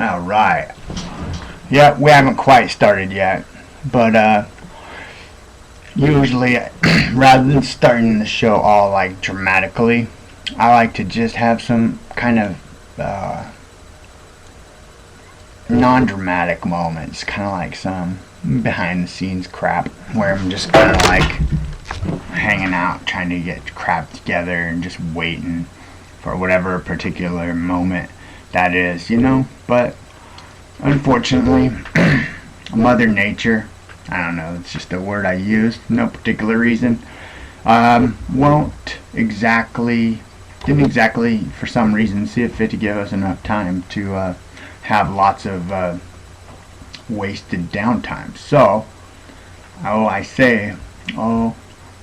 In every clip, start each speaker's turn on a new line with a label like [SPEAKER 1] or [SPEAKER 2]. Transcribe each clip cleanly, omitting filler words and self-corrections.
[SPEAKER 1] All right. Yeah, we haven't quite started yet, but usually, rather than starting the show all like dramatically, I like to just have some kind of non-dramatic moments, kind of like some behind-the-scenes crap, where I'm just kind of like hanging out, trying to get crap together, and just waiting for whatever particular moment that is, you know. But unfortunately, Mother Nature, I don't know, it's just a word I use, no particular reason, won't exactly, didn't exactly, for some reason, see it fit to give us enough time to have lots of wasted downtime. So,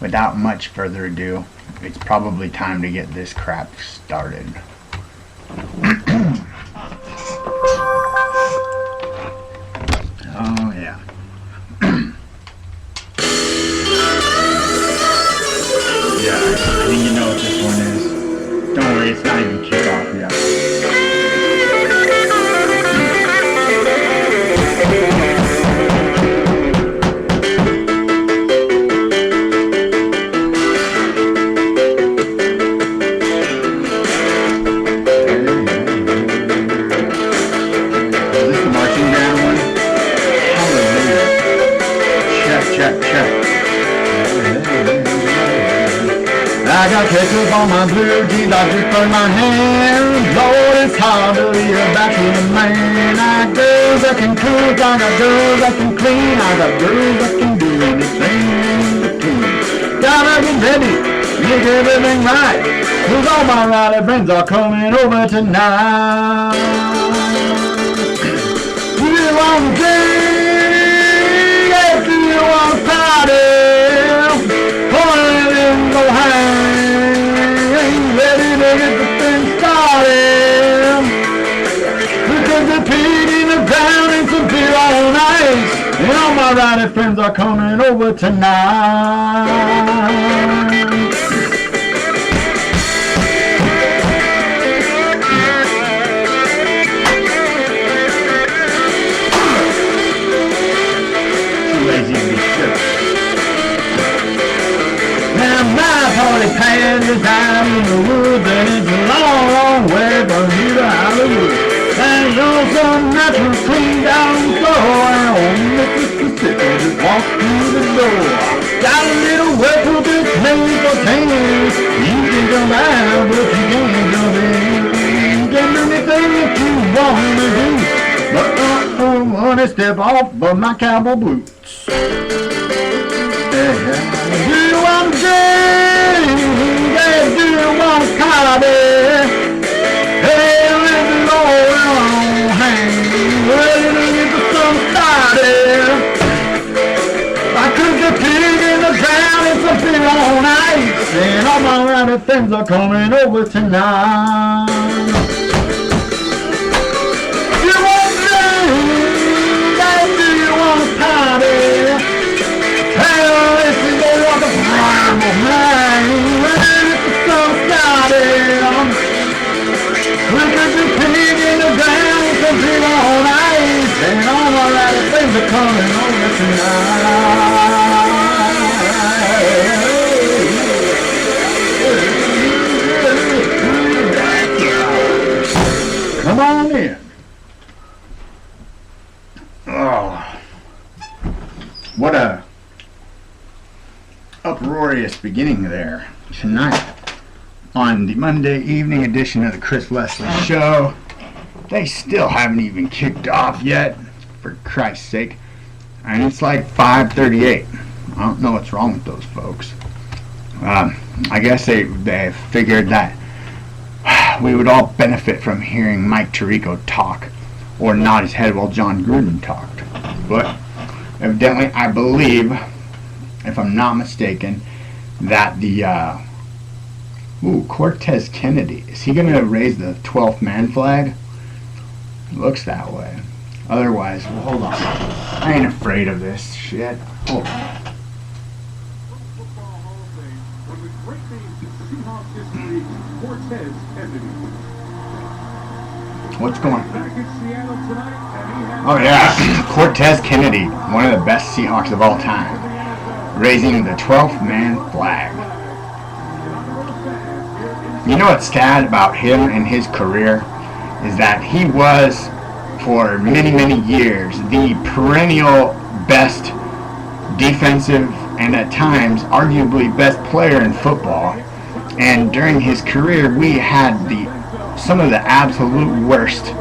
[SPEAKER 1] without much further ado, it's probably time to get this crap started. Oh, yeah. Yeah, I think you know what this one is. Don't worry, it's not even kickoff yet. Is this the marching band one? Hallelujah. Check, check, check. I got ketchup on my blue jeans, I just burn my hands. Lord, it's hard to be a bachelor man. I got girls that can cook, I got girls that can clean, I got girls that can do anything in between. Gotta get ready, make everything right, 'cause all my rider friends are coming over tonight. Do you want to drink? Yes, do you want to party? Come on and go hang. Ready to get the thing started. Because the pig in the ground and some beer on ice. And all my rider friends are coming over tonight. Too lazy to be sure. Now my party pants is out in the woods, and it's a long, long way from here to Hollywood. There's also natural clean down the floor, and old Mississippi just walks through the door. Got a little well to this made for tennis. You can jump out, but you can't jump in. You can do anything that you want to do, but wanna step off of my cowboy boots. Do you want to drink? Yeah, do you want to party? Hey, let me go on, hang. Ready to get the sun started. I cooked a pig in the ground and some beer on ice, and all my rider friends are coming over tonight. Do you want to drink? Yeah, do you want to party? Hey, listen, go walk the farm of mine. Ready to get the sun started. We could be pig in the ground, some beer on ice, and all my rider friends are coming over tonight. Come on in. Oh, what a uproarious beginning there tonight on the Monday evening edition of the Chris Leslie Show. They still haven't even kicked off yet, for Christ's sake. And it's like 5:38. I don't know what's wrong with those folks. I guess they figured that we would all benefit from hearing Mike Tirico talk, or nod his head while John Gruden talked. But evidently, I believe, if I'm not mistaken, that the Cortez Kennedy, is he going to raise the 12th man flag? It looks that way. Otherwise, well, hold on. I ain't afraid of this shit. Hold on.
[SPEAKER 2] Cortez Kennedy.
[SPEAKER 1] What's going on? Oh yeah, Cortez Kennedy, one of the best Seahawks of all time, raising the 12th man flag. You know what's sad about him and his career is that he was, for many, many years, the perennial best defensive and at times arguably best player in football. And during his career, we had some of the absolute worst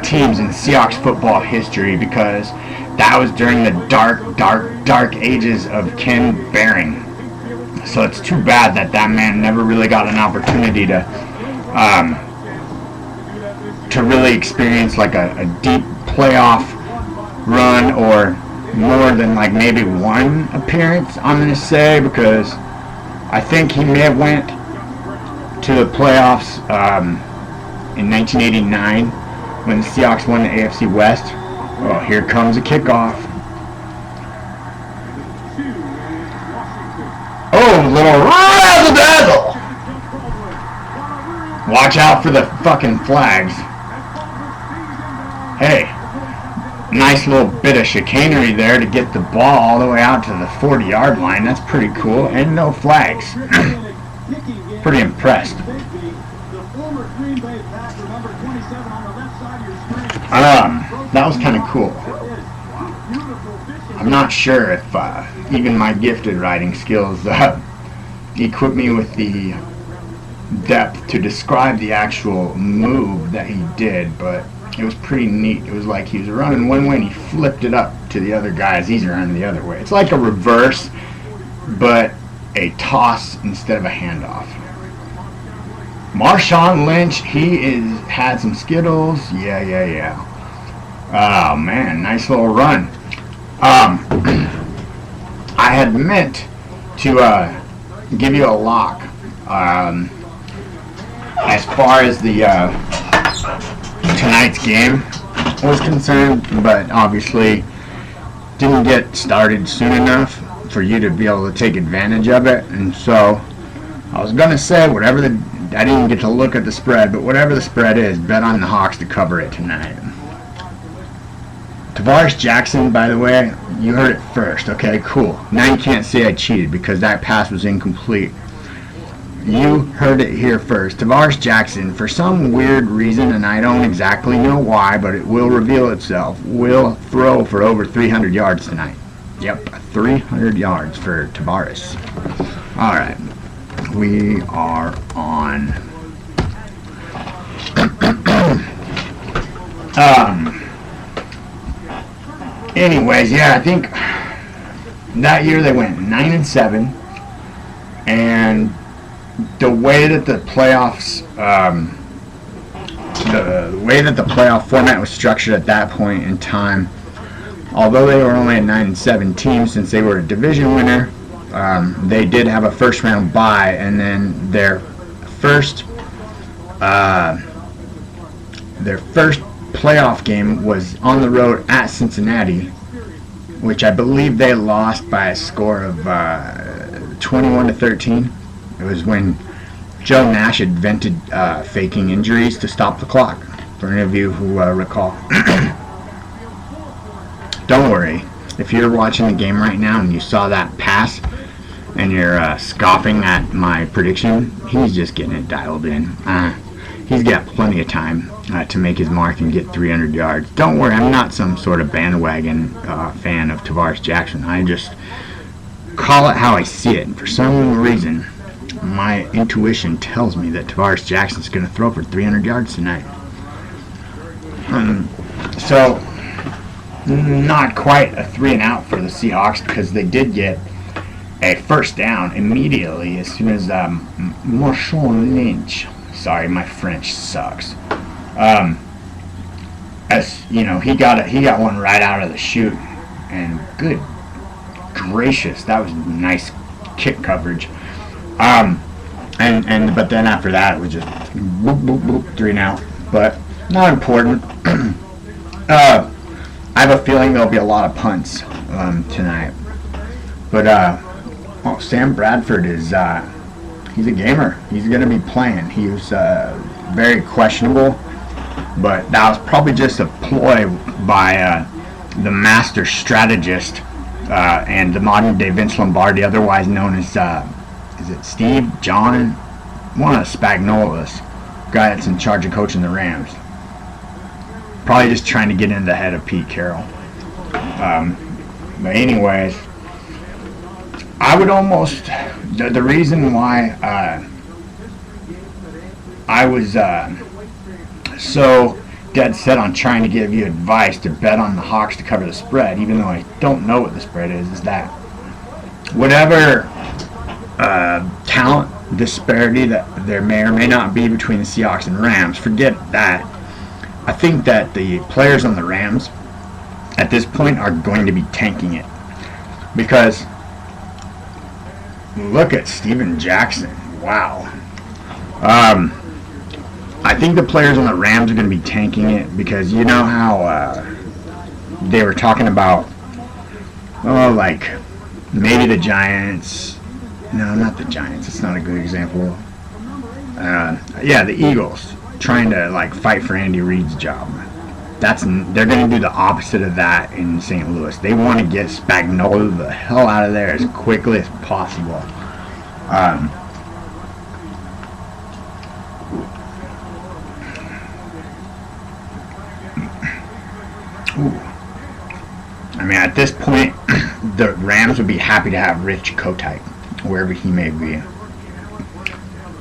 [SPEAKER 1] teams in Seahawks football history, because that was during the dark ages of Ken Behring. So it's too bad that man never really got an opportunity to really experience like a deep playoff run, or more than like maybe one appearance, I'm going to say, because I think he may have went to the playoffs in 1989 when the Seahawks won the AFC West. Oh, here comes a kickoff. Oh, little razzle-dazzle! Watch out for the fucking flags. Hey, nice little bit of chicanery there to get the ball all the way out to the 40-yard line. That's pretty cool. And no flags. Pretty impressed. That was kind of cool. I'm not sure if even my gifted writing skills equip me with the depth to describe the actual move that he did, but it was pretty neat. It was like he was running one way and he flipped it up to the other guy as he's running the other way. It's like a reverse, but a toss instead of a handoff. Marshawn Lynch, he had some Skittles. Yeah. Oh man, nice little run. I had meant to give you a lock as far as the tonight's game was concerned, but obviously didn't get started soon enough for you to be able to take advantage of it. And so I was gonna say I didn't get to look at the spread, but whatever the spread is, bet on the Hawks to cover it tonight. Tavares Jackson, by the way, you heard it first. Okay, cool. Now you can't say I cheated because that pass was incomplete. You heard it here first. Tavares Jackson, for some weird reason, and I don't exactly know why, but it will reveal itself, will throw for over 300 yards tonight. Yep, 300 yards for Tavares. All right, we are on. Anyways, yeah, I think that year they went 9-7, and the way that the playoffs, the way that the playoff format was structured at that point in time, although they were only a 9-7 team, since they were a division winner, they did have a first round bye, and then their first playoff game was on the road at Cincinnati, which I believe they lost by a score of 21-13. It was when Joe Nash invented faking injuries to stop the clock, for any of you who recall. Don't worry, if you're watching the game right now and you saw that pass and you're scoffing at my prediction, he's just getting it dialed in. He's got plenty of time to make his mark and get 300 yards. Don't worry, I'm not some sort of bandwagon fan of Tavares Jackson. I just call it how I see it. And for some reason, my intuition tells me that Tavares Jackson's going to throw for 300 yards tonight. So, not quite a 3-and-out for the Seahawks, because they did get a first down immediately as soon as Marshawn Lynch. Sorry, my French sucks. As you know, he got one right out of the chute, and good gracious, that was nice kick coverage. But then after that, it was just boop boop boop 3-and-out, but not important. I have a feeling there'll be a lot of punts tonight, but Sam Bradford is. He's a gamer. He's going to be playing. He was very questionable but that was probably just a ploy by the master strategist and the modern day Vince Lombardi, otherwise known as is it Steve John, one of the Spagnuolas, guy that's in charge of coaching the Rams. Probably just trying to get into the head of Pete Carroll. But anyways, I would almost, the reason why I was so dead set on trying to give you advice to bet on the Hawks to cover the spread, even though I don't know what the spread is that whatever talent disparity that there may or may not be between the Seahawks and Rams, forget that. I think that the players on the Rams at this point are going to be tanking it, because look at Steven Jackson. Wow. I think the players on the Rams are going to be tanking it because you know how they were talking about, like maybe the Giants. No, not the Giants. It's not a good example. Yeah, the Eagles trying to like fight for Andy Reid's job. They're going to do the opposite of that in St. Louis. They want to get Spagnuolo the hell out of there as quickly as possible. I mean, at this point, the Rams would be happy to have Rich Kotite, wherever he may be,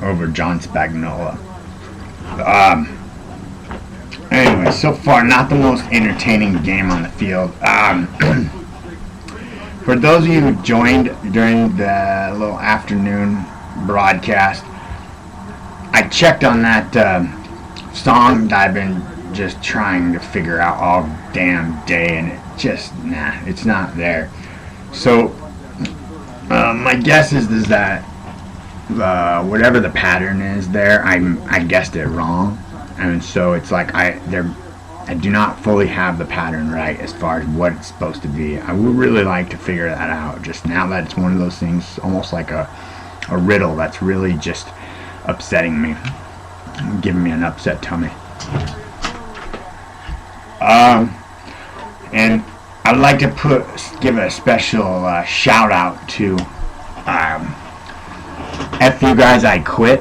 [SPEAKER 1] over John Spagnuolo. Anyway, so far, not the most entertaining game on the field. For those of you who joined during the little afternoon broadcast, I checked on that song that I've been just trying to figure out all damn day, and it just, it's not there. So, my guess is that whatever the pattern is there, I guessed it wrong. And so it's like I do not fully have the pattern right as far as what it's supposed to be. I would really like to figure that out. Just now that it's one of those things, almost like a riddle that's really just upsetting me, giving me an upset tummy. And I'd like to give a special shout out to F You Guys I Quit,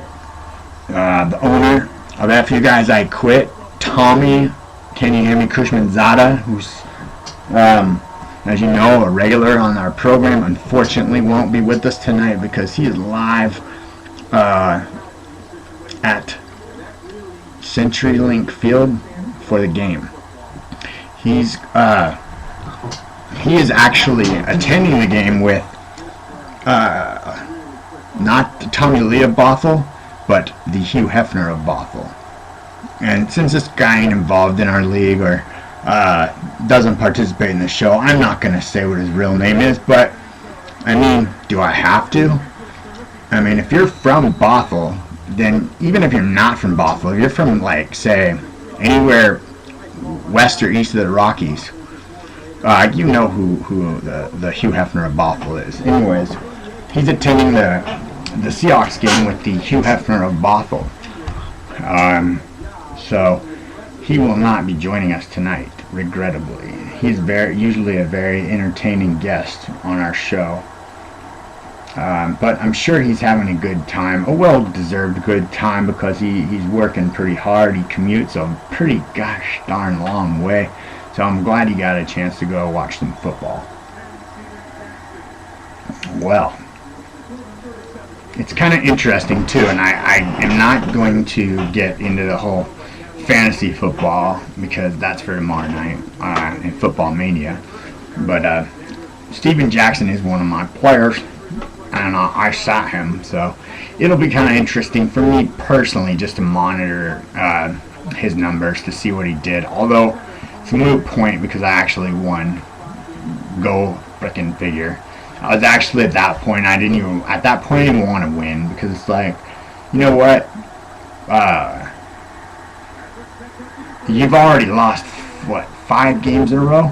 [SPEAKER 1] the owner of F You Guys I Quit, Tommy, can you hear me, Cushman-Zada, who's, as you know, a regular on our program, unfortunately won't be with us tonight because he is live at CenturyLink Field for the game. He is actually attending the game with not the Tommy Lee of Bothell, but the Hugh Hefner of Bothell. And since this guy ain't involved in our league or doesn't participate in the show, I'm not going to say what his real name is, but I mean, do I have to? I mean, if you're from Bothell, then even if you're not from Bothell, if you're from, like, say, anywhere west or east of the Rockies, you know who the Hugh Hefner of Bothell is. Anyways, he's attending the Seahawks game with the Hugh Hefner of Bothell. So he will not be joining us tonight, regrettably. He's usually a very entertaining guest on our show. But I'm sure he's having a good time, a well-deserved good time, because he's working pretty hard. He commutes a pretty gosh darn long way. So I'm glad he got a chance to go watch some football. Well, it's kind of interesting too, and I am not going to get into the whole fantasy football because that's for tomorrow night in Football Mania. But Steven Jackson is one of my players, and I sat him, so it'll be kind of interesting for me personally just to monitor his numbers to see what he did. Although it's a moot point because I actually won. Go frickin' figure. I was actually at that point, I didn't even want to win, because it's like, you know what, you've already lost, 5 games in a row?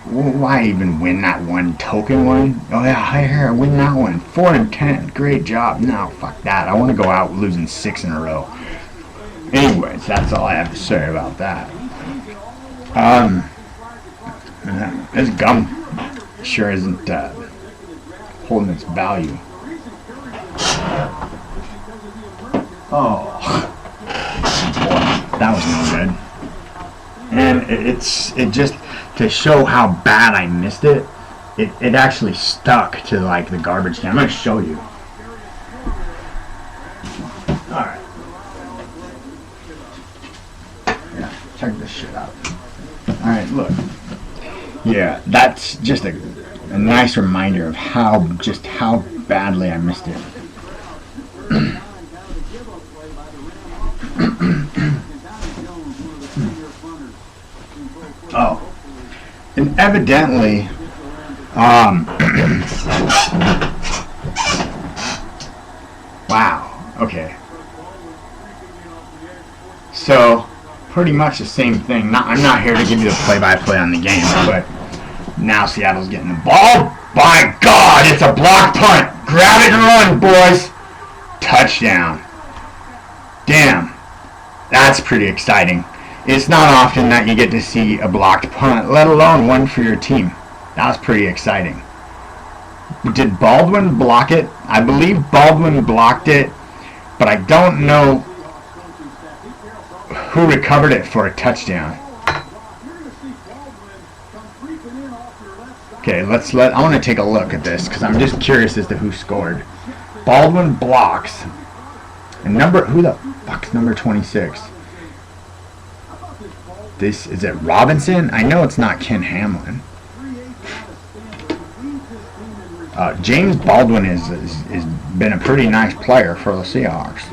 [SPEAKER 1] Why even win that one token one? Oh yeah, here, I win that one. 4-10, great job. No, fuck that. I want to go out losing 6 in a row. Anyways, that's all I have to say about that. This gum sure isn't holding its value. Oh, boy, that was no good. And it just, to show how bad I missed it, it actually stuck to like the garbage can. I'm gonna show you. All right. Yeah, check this shit out. All right, look. Yeah, that's just a nice reminder of how badly I missed it. Oh, and evidently, wow, okay. So, pretty much the same thing. I'm not here to give you the play-by-play on the game, but now Seattle's getting the ball. By God, it's a block punt. Grab it and run, boys. Touchdown. Damn, that's pretty exciting. It's not often that you get to see a blocked punt, let alone one for your team. That was pretty exciting. Did Baldwin block it? I believe Baldwin blocked it, but I don't know who recovered it for a touchdown. Okay, I want to take a look at this because I'm just curious as to who scored. Baldwin blocks. And who the fuck's number 26? Is it Robinson? I know it's not Ken Hamlin. James Baldwin is been a pretty nice player for the Seahawks.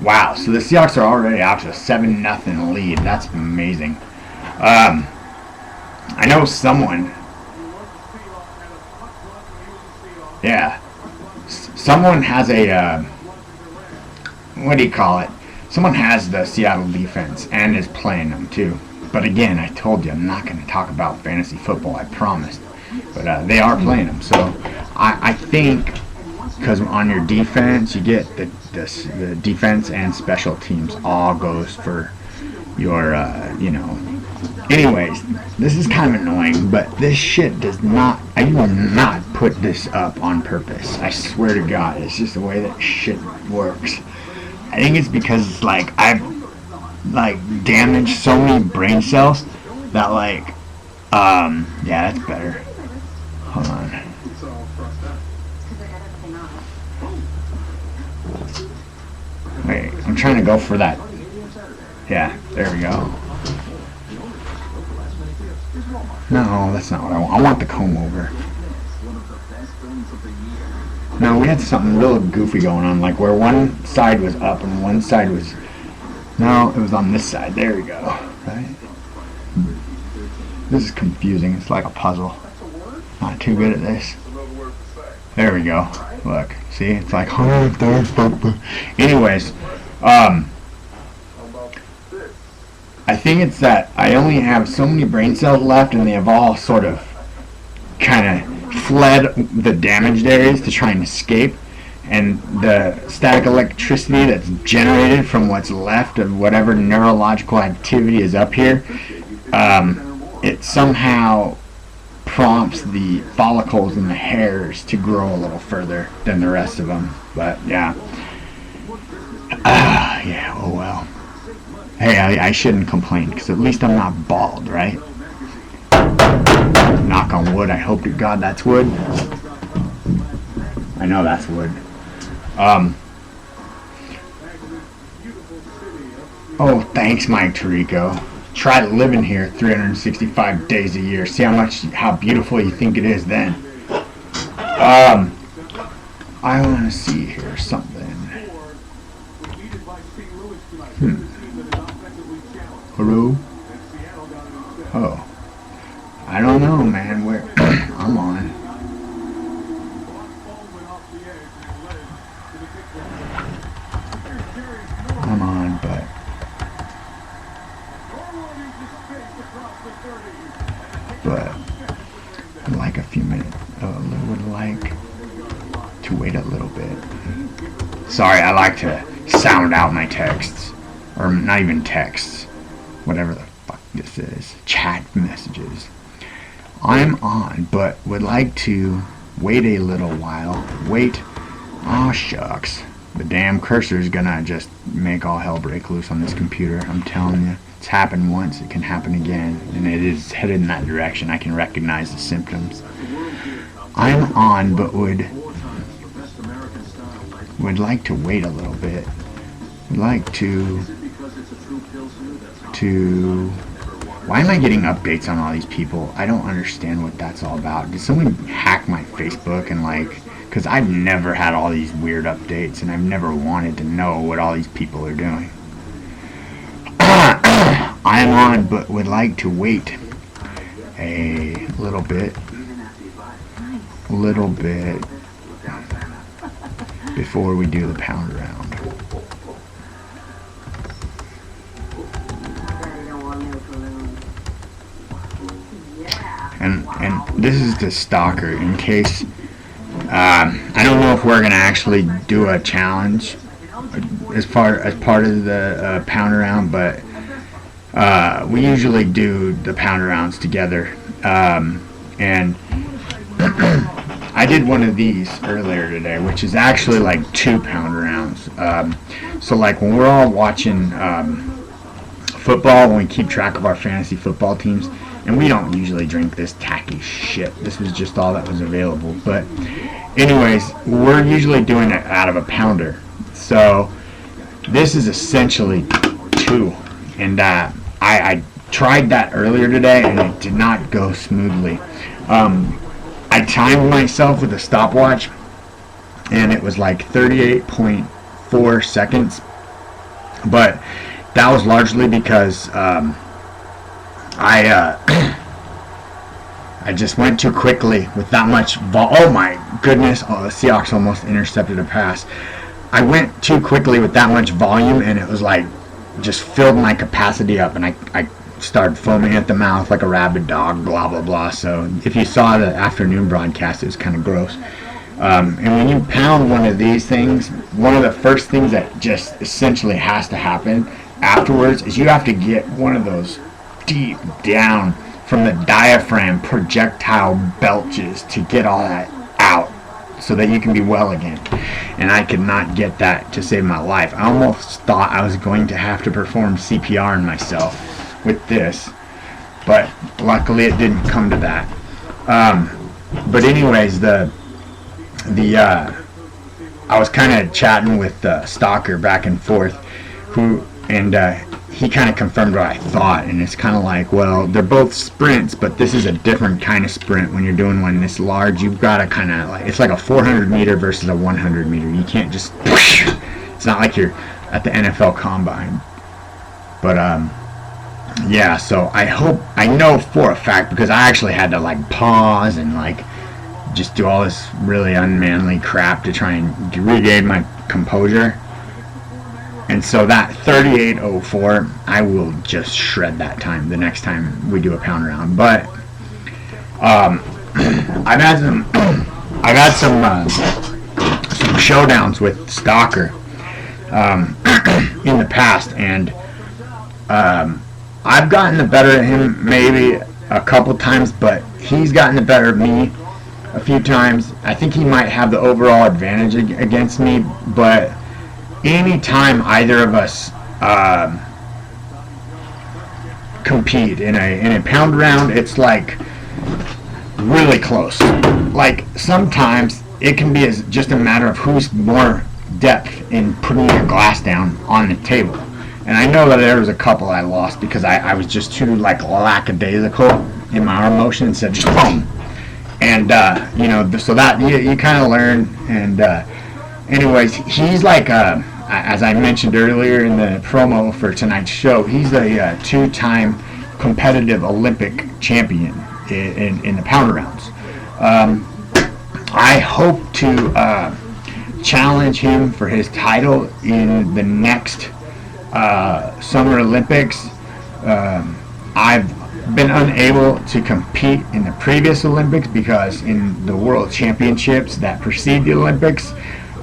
[SPEAKER 1] Wow, so the Seahawks are already out to a 7-0 lead. That's amazing. I know someone. Yeah. Someone has a, what do you call it? Someone has the Seattle defense and is playing them too. But again, I told you I'm not going to talk about fantasy football, I promised. But they are playing them. So I think because on your defense, you get the defense and special teams all goes for your, Anyways, this is kind of annoying, but this shit does not, I will not put this up on purpose. I swear to God, it's just the way that shit works. I think it's because, like, I've, like, damaged so many brain cells that, like, yeah, that's better. Hold on. Wait, I'm trying to go for that. Yeah, there we go. No, that's not what I want. I want the comb over. No, we had something real goofy going on, like where one side was up and one side was... No, it was on this side. There we go. Right? This is confusing. It's like a puzzle. Not too good at this. There we go. Look. See? It's like... Anyways, I think it's that I only have so many brain cells left and they have all sort of kind of fled the damaged areas to try and escape, and the static electricity that's generated from what's left of whatever neurological activity is up here, it somehow prompts the follicles in the hairs to grow a little further than the rest of them. But yeah. Yeah, oh well. Hey, I shouldn't complain, because at least I'm not bald, right? Knock on wood. I hope to God that's wood. I know that's wood. Oh, thanks, Mike Tirico. Try living here 365 days a year. See how beautiful you think it is then. I want to see here something. Hello? Oh. I don't know, man. Where I'm on. I'm on, but I'd like a few minutes. Would like to wait a little bit. Sorry, I like to sound out my texts, or not even texts, whatever the fuck this is, chat messages. I'm on, but would like to wait a little while. Wait. Aw, shucks. The damn cursor is gonna just make all hell break loose on this computer. I'm telling you, it's happened once, it can happen again, and it is headed in that direction. I can recognize the symptoms. I'm on, but would like to wait a little bit. Would like to why am I getting updates on all these people? I don't understand what that's all about. Did someone hack my Facebook and because I've never had all these weird updates and I've never wanted to know what all these people are doing. I'm on, but would like to wait a little bit before we do the pound round. And this is the stalker, in case I don't know if we're gonna actually do a challenge as part of the pound round, but we usually do the pound rounds together, and I did one of these earlier today, which is actually like 2 pound rounds. So like when we're all watching football, when we keep track of our fantasy football teams, and we don't usually drink this tacky shit. This was just all that was available. But anyways, we're usually doing it out of a pounder. So this is essentially 2. And I tried that earlier today, and it did not go smoothly. I timed myself with a stopwatch, and it was like 38.4 seconds. But that was largely because I just went too quickly with that much oh my goodness, the Seahawks almost intercepted a pass. I went too quickly with that much volume, and it was like just filled my capacity up, and I started foaming at the mouth like a rabid dog, blah blah blah. So if you saw the afternoon broadcast, it was kind of gross. And when you pound one of these things, one of the first things that just essentially has to happen afterwards is you have to get one of those deep down from the diaphragm projectile belches to get all that out so that you can be well again. And I could not get that to save my life. I almost thought I was going to have to perform CPR on myself with this, but luckily it didn't come to that. But anyways, I was kind of chatting with Stalker back and forth, he kind of confirmed what I thought, and it's kind of like, well, they're both sprints, but this is a different kind of sprint. When you're doing one this large, you've got to kind of it's like a 400 meter versus a 100 meter. You can't just it's not like you're at the NFL Combine. But yeah, so I know for a fact, because I actually had to pause and just do all this really unmanly crap to try and regain my composure. And so that 38:04, I will just shred that time the next time we do a pound round. But I've had some showdowns with Stalker in the past, and I've gotten the better of him maybe a couple times, but he's gotten the better of me a few times. I think he might have the overall advantage against me, but anytime either of us compete in a pound round, it's really close. Sometimes it can be just a matter of who's more depth in putting your glass down on the table. And I know that there was a couple I lost because I was just too lackadaisical in my arm motion instead of just boom. And so that you kind of learn. And anyways, he's as I mentioned earlier in the promo for tonight's show, he's a 2-time competitive Olympic champion in the pound rounds. I hope to challenge him for his title in the next Summer Olympics. I've been unable to compete in the previous Olympics because in the World Championships that precede the Olympics,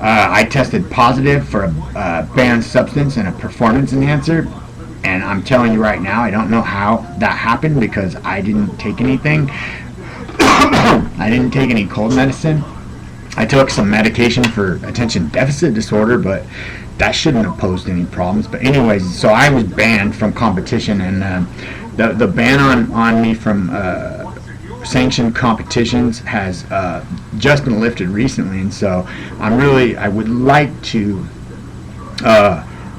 [SPEAKER 1] I tested positive for a banned substance and a performance enhancer, and I'm telling you right now, I don't know how that happened because I didn't take anything. I didn't take any cold medicine. I took some medication for attention deficit disorder, but that shouldn't have posed any problems. But anyways, so I was banned from competition, and the ban on me from sanctioned competitions has just been lifted recently, and so I would like to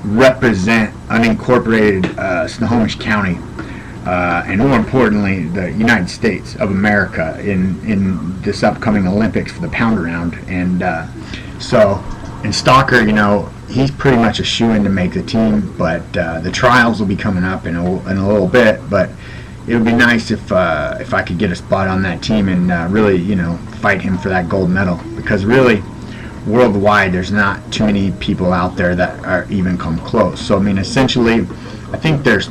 [SPEAKER 1] represent unincorporated Snohomish County, and more importantly, the United States of America in this upcoming Olympics for the pound around. And and Stalker, he's pretty much a shoo-in to make the team, but the trials will be coming up in a little bit. But it would be nice if I could get a spot on that team and really, fight him for that gold medal, because really, worldwide, there's not too many people out there that are even come close. So I mean, essentially, I think there's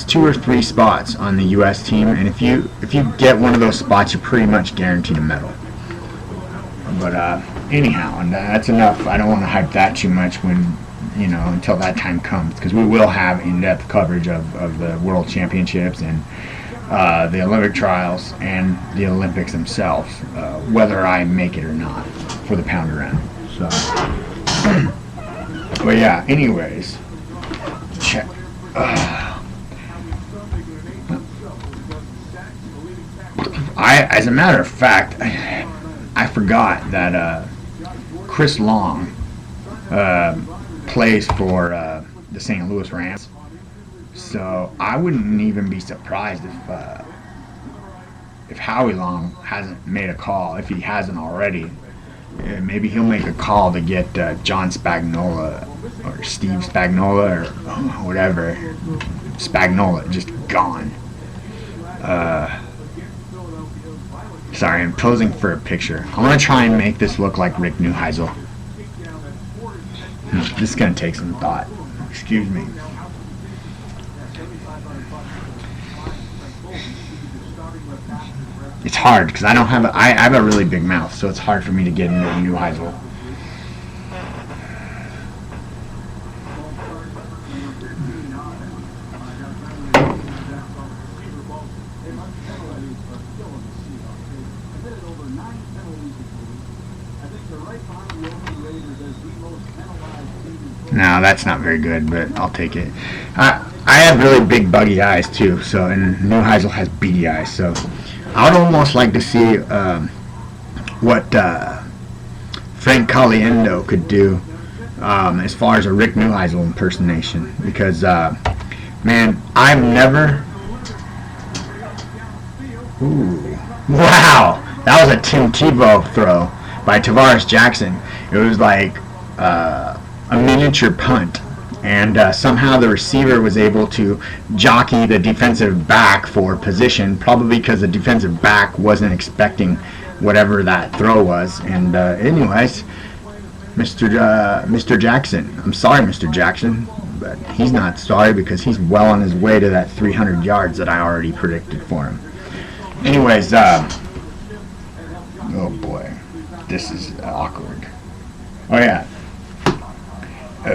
[SPEAKER 1] two or three spots on the U.S. team, and if you get one of those spots, you're pretty much guaranteed a medal. But anyhow, and that's enough. I don't want to hype that too much until that time comes, because we will have in-depth coverage of the World Championships and the Olympic trials and the Olympics themselves, whether I make it or not for the pound around. So, but yeah. Anyways, check. As a matter of fact, I forgot that Chris Long plays for the St. Louis Rams. So I wouldn't even be surprised if Howie Long hasn't made a call, if he hasn't already. Maybe he'll make a call to get John Spagnola or Steve Spagnola or whatever. Spagnola, just gone. Sorry, I'm posing for a picture. I want to try and make this look like Rick Neuheisel. This is going to take some thought. Excuse me. It's hard because I have a really big mouth, so it's hard for me to get into Neuheisel. No, that's not very good, but I'll take it. I have really big buggy eyes too, and Neuheisel has beady eyes, so I would almost like to see what Frank Caliendo could do as far as a Rick Neuheisel impersonation, because man, I've never. Ooh, wow, that was a Tim Tebow throw by Tavares Jackson. It was like a miniature punt, and somehow the receiver was able to jockey the defensive back for position, probably because the defensive back wasn't expecting whatever that throw was. And anyways, Mr. Jackson, I'm sorry, Mr. Jackson, but he's not sorry because he's well on his way to that 300 yards that I already predicted for him. Anyways, oh boy, this is awkward. Oh yeah.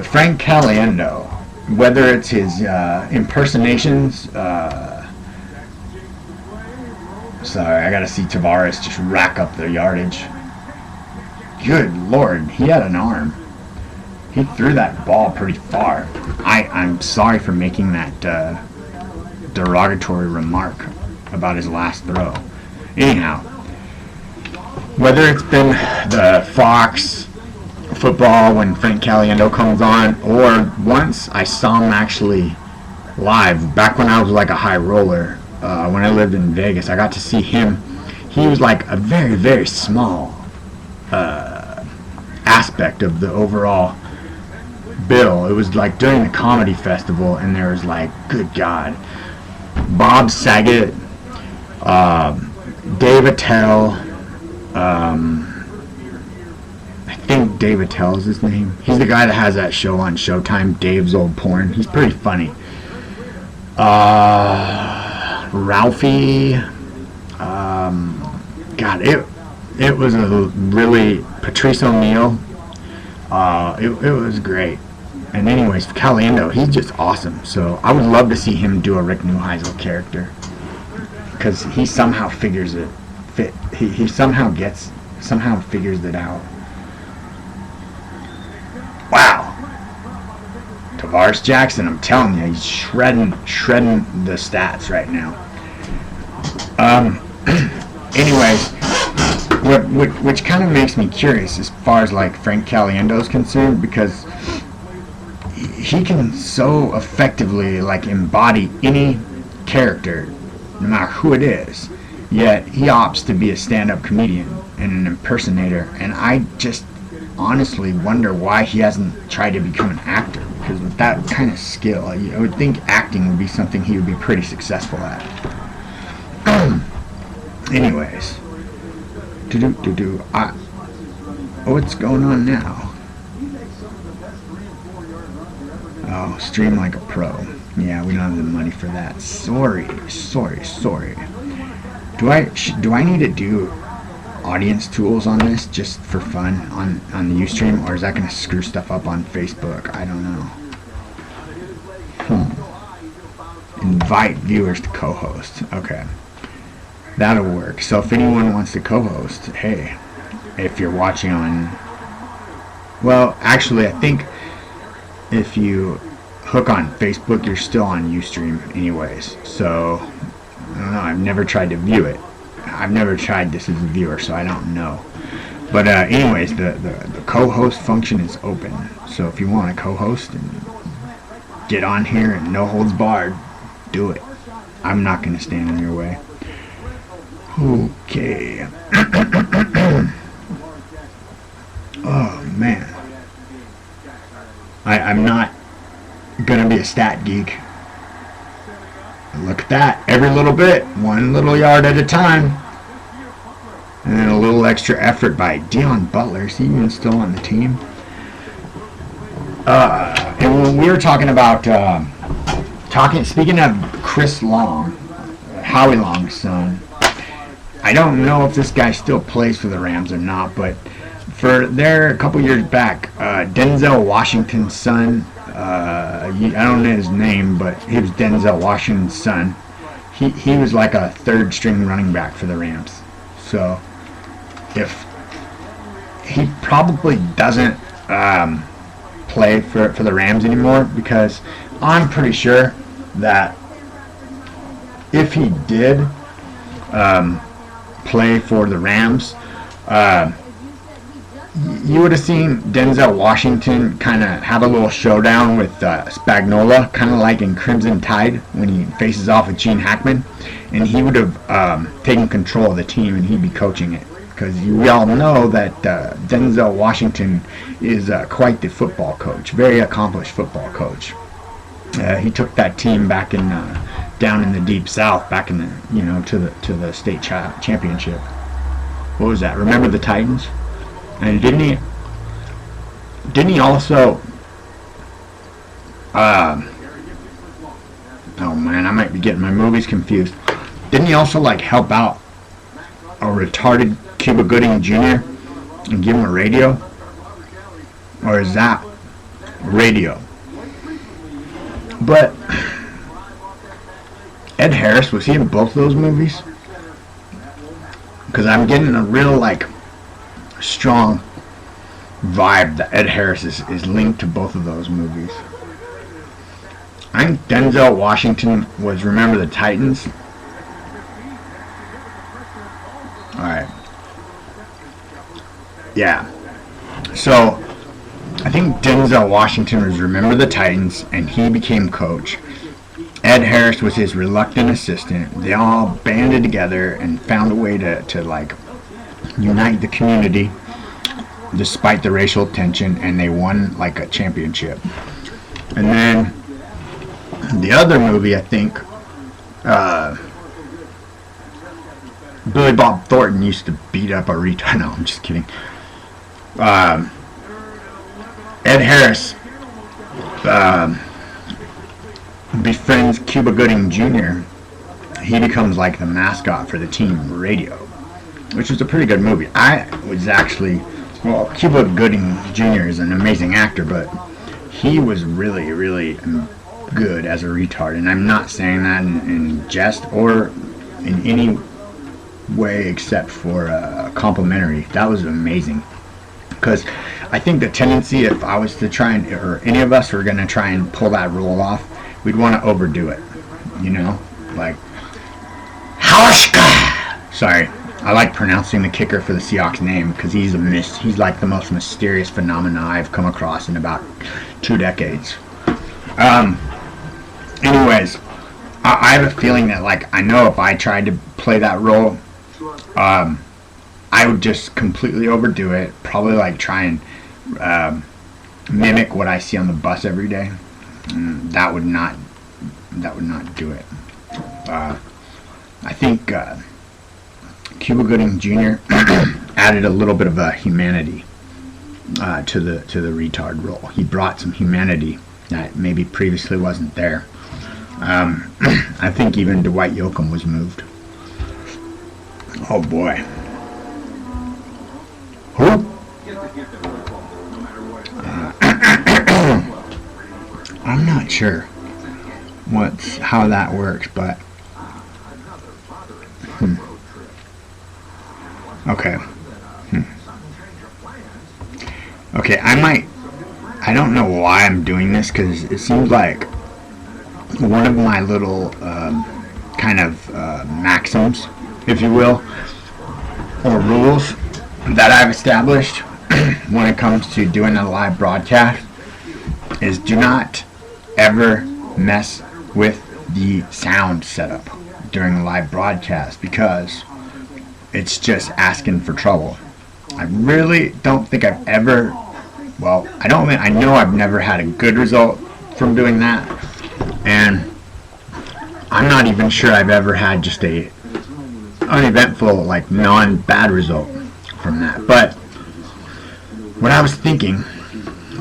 [SPEAKER 1] Frank Caliendo, whether it's his impersonations, sorry, I gotta see Tavares just rack up the yardage. Good Lord, he had an arm. He threw that ball pretty far. I'm sorry for making that derogatory remark about his last throw. Anyhow, whether it's been the Fox football when Frank Caliendo comes on, or once I saw him actually live back when I was like a high roller, when I lived in Vegas, I got to see him. He was like a very, very small aspect of the overall bill. It was like during the comedy festival, and there was like, good God, Bob Saget, Dave Attell, I think Dave Attell is his name. He's the guy that has that show on Showtime, Dave's Old Porn. He's pretty funny. Ralphie. God, It was a really Patrice O'Neal. It was great. And anyways, Caliendo, he's just awesome. So I would love to see him do a Rick Neuheisel character, because he somehow figures it. He somehow figures it out. Wow, Tavares Jackson, I'm telling you, he's shredding the stats right now. Anyways, which kind of makes me curious as far as like Frank Caliendo is concerned, because he can so effectively like embody any character, no matter who it is. Yet he opts to be a stand-up comedian and an impersonator, and I just honestly wonder why he hasn't tried to become an actor. Because with that kind of skill, I would think acting would be something he would be pretty successful at. Anyways, what's going on now? Oh, stream like a pro. Yeah, we don't have the money for that. Sorry. Do I need to do audience tools on this just for fun on the Ustream, or is that going to screw stuff up on Facebook? I don't know. Invite viewers to co-host. Okay, that'll work. So if anyone wants to co-host, hey, if you're watching on, well, actually, I think if you hook on Facebook, you're still on Ustream anyways. So I don't know. I've never tried to view it. I've never tried this as a viewer, so I don't know. But anyways, the co-host function is open. So if you want to co-host and get on here and no holds barred, do it. I'm not going to stand in your way. Okay. Oh, man. I'm not going to be a stat geek. Look at that. Every little bit. One little yard at a time. And then a little extra effort by Deion Butler. Is he even still on the team? And when we were talking about... speaking of Chris Long, Howie Long's son, I don't know if this guy still plays for the Rams or not, but for there a couple years back, Denzel Washington's son, I don't know his name, but he was Denzel Washington's son. He was like a third string running back for the Rams. So if he probably doesn't play for the Rams anymore, because I'm pretty sure that if he did play for the Rams, you would have seen Denzel Washington kind of have a little showdown with Spagnuolo, kind of like in Crimson Tide when he faces off with Gene Hackman, and he would have taken control of the team and he'd be coaching it. Because we all know that Denzel Washington is quite the football coach, very accomplished football coach. He took that team back in down in the deep South, back in the to the state championship. What was that? Remember the Titans? And didn't he also? Oh man, I might be getting my movies confused. Didn't he also like help out a retarded Cuba Gooding Jr. and give him a radio? Or is that radio? But Ed Harris, was he in both of those movies? Because I'm getting a real like strong vibe that Ed Harris is linked to both of those movies. I think Denzel Washington was Remember the Titans. Alright. Yeah. So, I think Denzel Washington was Remember the Titans, and he became coach. Ed Harris was his reluctant assistant. They all banded together and found a way to like unite the community despite the racial tension, and they won like a championship. And then the other movie, I think, Billy Bob Thornton used to beat up a retard. No, I'm just kidding. Ed Harris befriends Cuba Gooding Jr. He becomes like the mascot for the team radio. which was a pretty good movie. I was actually, well, Cuba Gooding Jr. is an amazing actor, but he was really, really good as a retard. And I'm not saying that in jest or in any way except for complimentary. That was amazing. Because I think the tendency, if I was to try and, or any of us were going to try and pull that role off, we'd want to overdo it. You know? Like, Hauschka! Sorry. I like pronouncing the kicker for the Seahawks name because he's like the most mysterious phenomena I've come across in about 2 decades. Anyways, I have a feeling that, like, I know if I tried to play that role, I would just completely overdo it. Probably like try and mimic what I see on the bus every day. That would not do it. I think Cuba Gooding Jr. added a little bit of a humanity to the retard role. He brought some humanity that maybe previously wasn't there. I think even Dwight Yoakam was moved. Oh boy. Who? I'm not sure how that works, but okay. Okay, I don't know why I'm doing this, because it seems like one of my little kind of maxims, if you will, or rules that I've established when it comes to doing a live broadcast is do not ever mess with the sound setup during a live broadcast, because it's just asking for trouble. I really don't think I've ever, I know I've never had a good result from doing that, and I'm not even sure I've ever had just a uneventful, like, non-bad result from that. But what I was thinking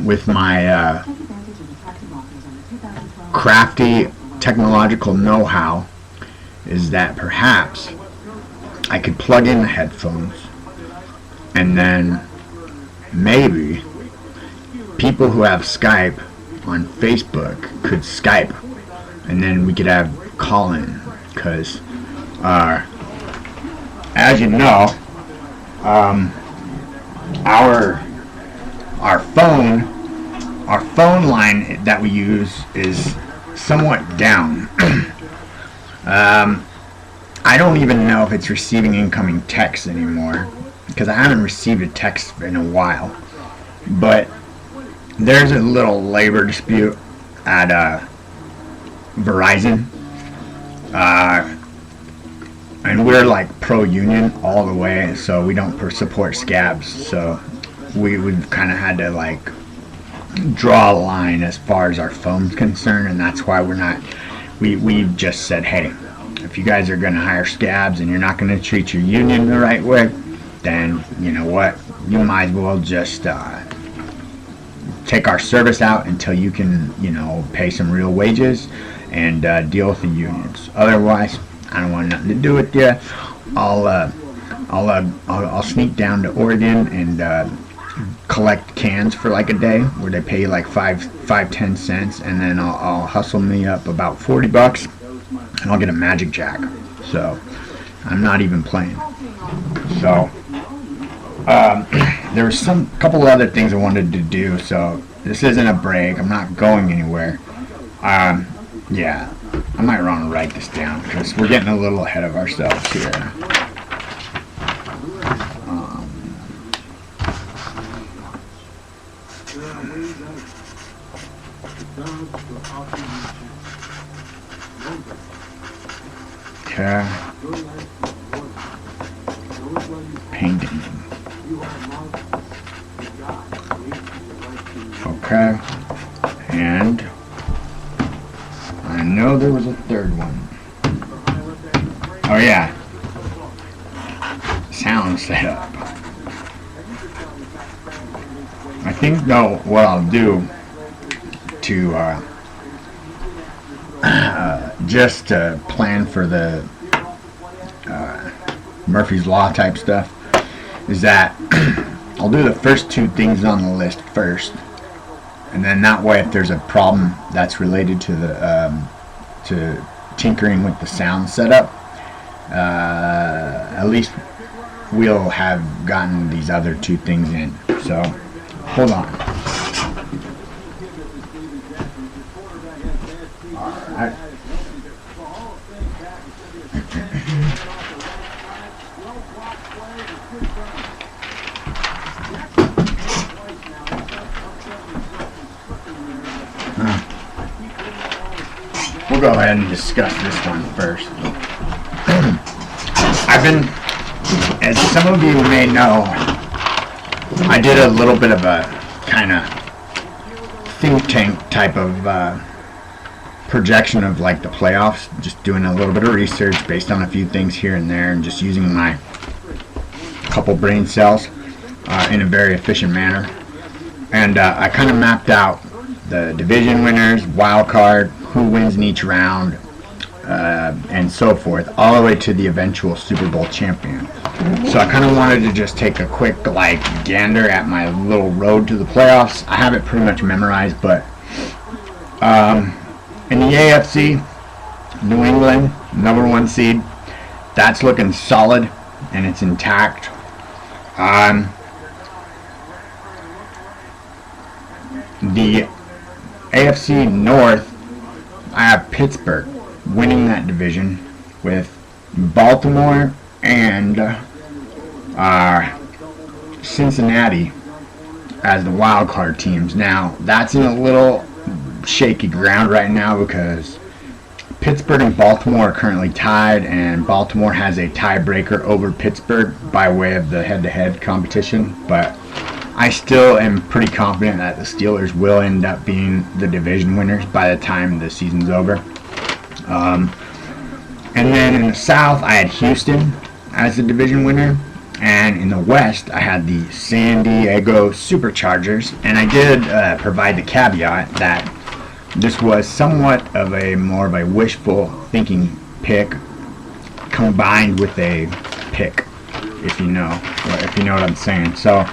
[SPEAKER 1] with my crafty technological know-how is that perhaps I could plug in the headphones, and then maybe people who have Skype on Facebook could Skype, and then we could have call-in, because as you know, our phone line that we use is somewhat down. I don't even know if it's receiving incoming texts anymore, because I haven't received a text in a while. But there's a little labor dispute at Verizon, and we're like pro-union all the way, so we don't support scabs. So we've kind of had to like draw a line as far as our phone's concerned, and that's why we've just said, hey, if you guys are going to hire scabs and you're not going to treat your union the right way, then you know what, you might as well just take our service out until you can, pay some real wages and deal with the unions. Otherwise, I don't want nothing to do with you. I'll sneak down to Oregon and collect cans for like a day, where they pay you like 10 cents, and then I'll hustle me up about $40, and I'll get a Magic Jack. So I'm not even playing. So there was couple of other things I wanted to do. So this isn't a break. I'm not going anywhere. Yeah, I might want to write this down because we're getting a little ahead of ourselves here. Okay. Painting. Okay. And I know there was a third one. Oh yeah. Sound setup. I think though what I'll do to just plan for the Murphy's Law type stuff, is that I'll do the first two things on the list first, and then that way, if there's a problem that's related to the to tinkering with the sound setup, at least we'll have gotten these other two things in. So, hold on. Alright. We'll go ahead and discuss this one first. I've been, as some of you may know, I did a little bit of a kind of think tank type of projection of like the playoffs, just doing a little bit of research based on a few things here and there, and just using my couple brain cells in a very efficient manner. And I kind of mapped out the division winners, wild card, who wins in each round, and so forth, all the way to the eventual Super Bowl champion. So I kind of wanted to just take a quick like gander at my little road to the playoffs. I have it pretty much memorized, but in the AFC, New England, #1 seed, that's looking solid and it's intact. The AFC North, I have Pittsburgh winning that division with Baltimore and Cincinnati as the wild card teams. Now, that's in a little shaky ground right now because Pittsburgh and Baltimore are currently tied, and Baltimore has a tiebreaker over Pittsburgh by way of the head-to-head competition, but I still am pretty confident that the Steelers will end up being the division winners by the time the season's over. And then in the South, I had Houston as the division winner, and in the West, I had the San Diego Superchargers, and I did provide the caveat that this was somewhat of a more of a wishful thinking pick combined with a pick, if you know what I'm saying. So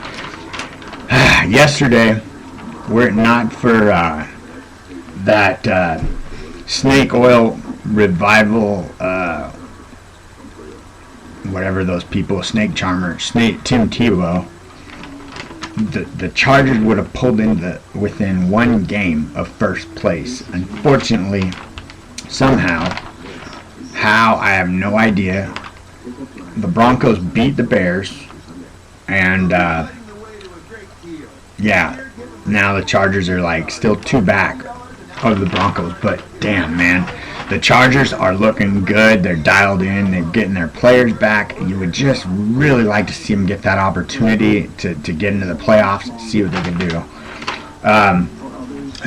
[SPEAKER 1] yesterday, were it not for that snake oil revival, whatever those people, snake charmer, Tim Tebow, the Chargers would have pulled in within one game of first place. Unfortunately, somehow, how, I have no idea, the Broncos beat the Bears, and yeah, now the Chargers are like still 2 back of the Broncos, but damn, man, the Chargers are looking good. They're dialed in. They're getting their players back. You would just really like to see them get that opportunity to get into the playoffs and see what they can do.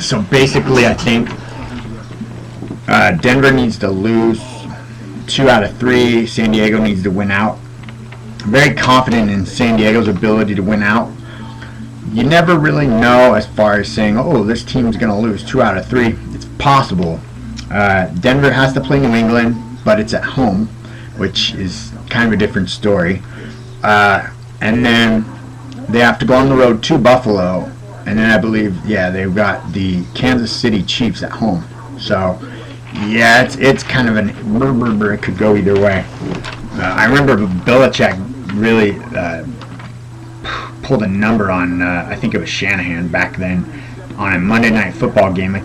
[SPEAKER 1] So basically, I think Denver needs to lose 2 out of 3. San Diego needs to win out. I'm very confident in San Diego's ability to win out. You never really know as far as saying, oh, this team's going to lose 2 out of 3. It's possible. Denver has to play New England, but it's at home, which is kind of a different story. And then they have to go on the road to Buffalo, and then I believe, yeah, they've got the Kansas City Chiefs at home. So, yeah, it's kind of it could go either way. I remember Belichick really pulled a number on, I think it was Shanahan back then, on a Monday Night Football game.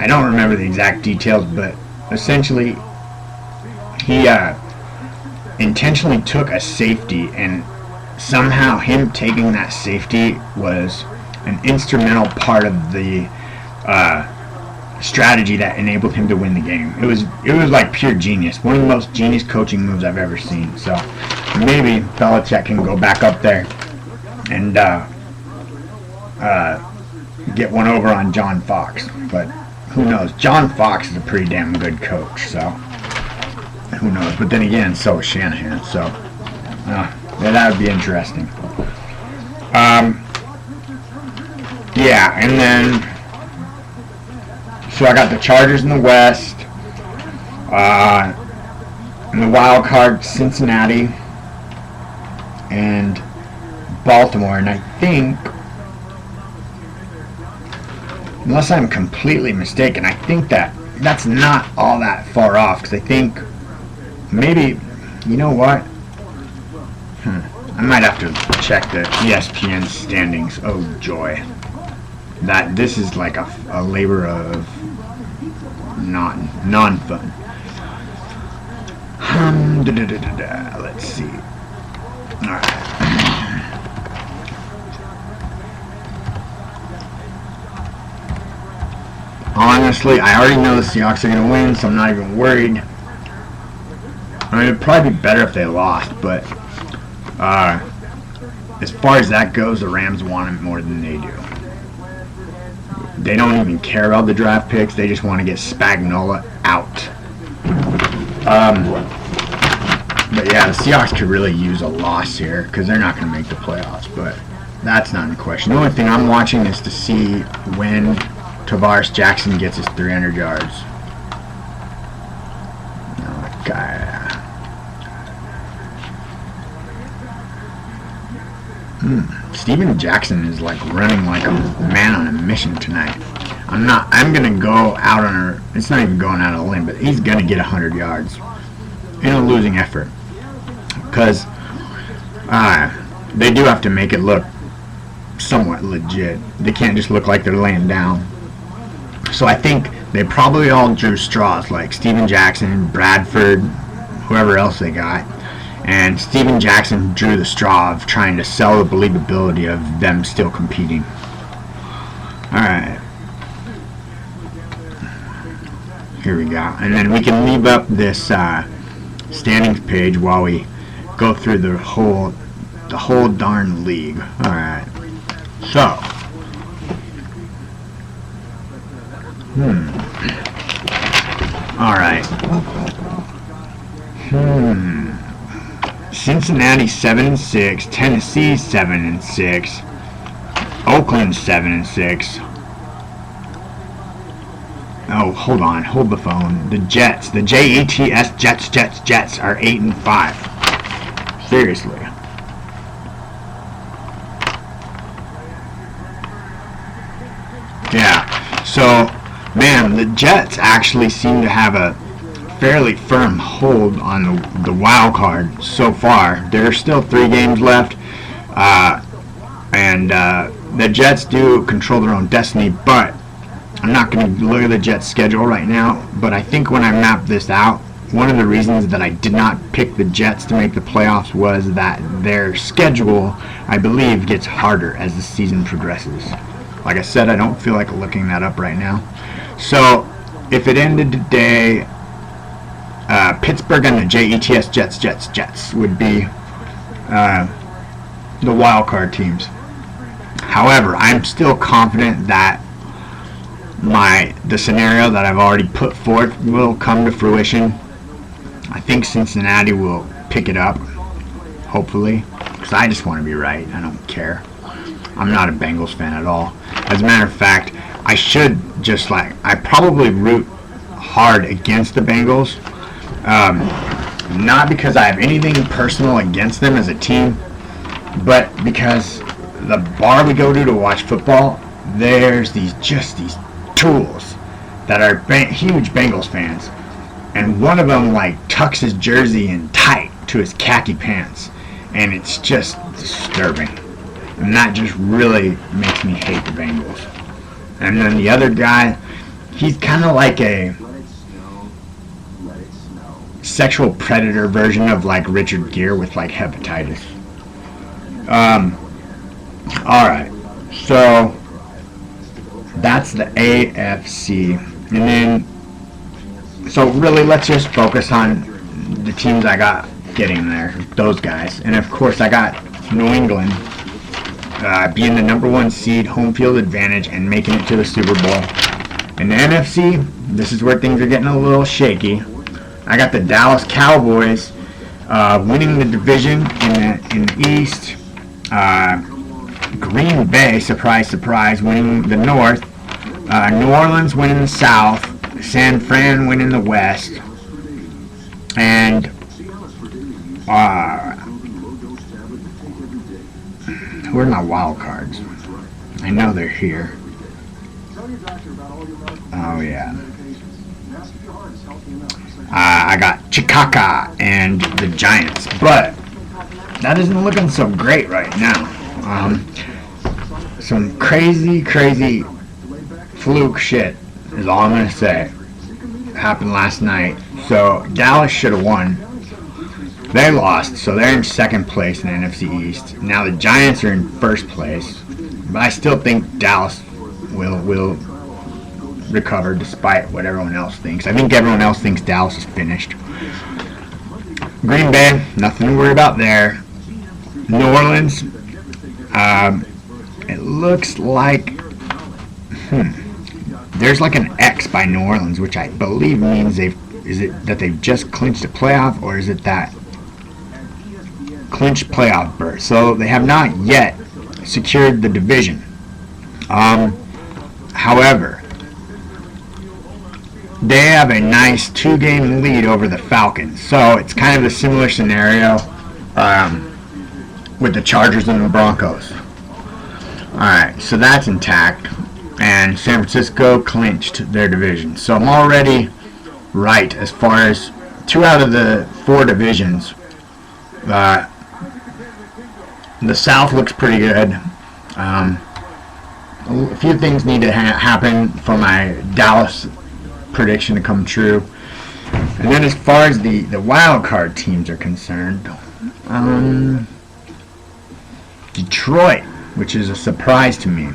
[SPEAKER 1] I don't remember the exact details, but essentially he intentionally took a safety, and somehow him taking that safety was an instrumental part of the strategy that enabled him to win the game. It was like pure genius. One of the most genius coaching moves I've ever seen. So maybe Belichick can go back up there and get one over on John Fox, but who knows? John Fox is a pretty damn good coach, so who knows? But then again, so is Shanahan, so yeah, that would be interesting. Yeah, and then so I got the Chargers in the West. In the wild card, Cincinnati and Baltimore, and I think, unless I'm completely mistaken, I think that's not all that far off, because I think maybe, you know what? I might have to check the ESPN standings. Oh joy. This is like a labor of non-fun. Let's see. Alright. Honestly, I already know the Seahawks are going to win, so I'm not even worried. I mean, it'd probably be better if they lost, but as far as that goes, the Rams want it more than they do. They don't even care about the draft picks. They just want to get Spagnuolo out. But yeah, the Seahawks could really use a loss here because they're not going to make the playoffs, but that's not in question. The only thing I'm watching is to see when Tavares Jackson gets his 300 yards. Steven Jackson is like running like a man on a mission tonight. I'm gonna go out on it's not even going out on a limb, but he's gonna get 100 yards in a losing effort, because they do have to make it look somewhat legit. They can't just look like they're laying down. So I think they probably all drew straws, like Steven Jackson, Bradford, whoever else they got. And Steven Jackson drew the straw of trying to sell the believability of them still competing. Alright. Here we go. And then we can leave up this standings page while we go through the whole darn league. Alright. So. Alright. Cincinnati 7-6, Tennessee 7-6, Oakland 7-6. Oh, hold on, hold the phone. The Jets, the Jets, Jets are 8-5. Seriously. Yeah. So, man, the Jets actually seem to have a fairly firm hold on the wild card so far. There are still 3 games left, and the Jets do control their own destiny, but I'm not going to look at the Jets schedule right now, but I think when I map this out, one of the reasons that I did not pick the Jets to make the playoffs was that their schedule, I believe, gets harder as the season progresses. Like I said, I don't feel like looking that up right now. So if it ended today, Pittsburgh and the Jets would be the wild card teams. However, I'm still confident that the scenario that I've already put forth will come to fruition. I think Cincinnati will pick it up, hopefully, because I just want to be right. I don't care. I'm not a Bengals fan at all. As a matter of fact, I probably root hard against the Bengals. Not because I have anything personal against them as a team, but because the bar we go to watch football, there's these tools that are huge Bengals fans, and one of them like tucks his jersey in tight to his khaki pants, and it's just disturbing, and that just really makes me hate the Bengals. And then the other guy, he's kind of like a sexual predator version of like Richard Gere with like hepatitis. Alright, so that's the AFC. And then, so really let's just focus on the teams I got getting there, those guys. And of course I got New England being the #1 seed, home field advantage, and making it to the Super Bowl. In the NFC, this is where things are getting a little shaky. I got the Dallas Cowboys winning the division in the East. Green Bay, surprise, surprise, winning the North. New Orleans winning the South. San Fran winning the West. And Where's my wild cards? I know they're here. Oh yeah. I got Chicago and the Giants, but that isn't looking so great right now. Some crazy fluke shit is all I'm gonna say. Happened last night. So Dallas should have won. They lost, so they're in second place in the NFC East. Now the Giants are in first place, but I still think Dallas will recover despite what everyone else thinks. I think everyone else thinks Dallas is finished. Green Bay, nothing to worry about there. New Orleans, it looks like there's like an X by New Orleans, which I believe means they've just clinched a playoff, or is it that clinched playoff berth? So they have not yet secured the division. However, they have a nice 2-game lead over the Falcons. So it's kind of a similar scenario with the Chargers and the Broncos. Alright, so that's intact. And San Francisco clinched their division. So I'm already right as far as 2 out of the 4 divisions. The South looks pretty good. A few things need to happen for my Dallas prediction to come true. And then as far as the wild card teams are concerned, Detroit, which is a surprise to me,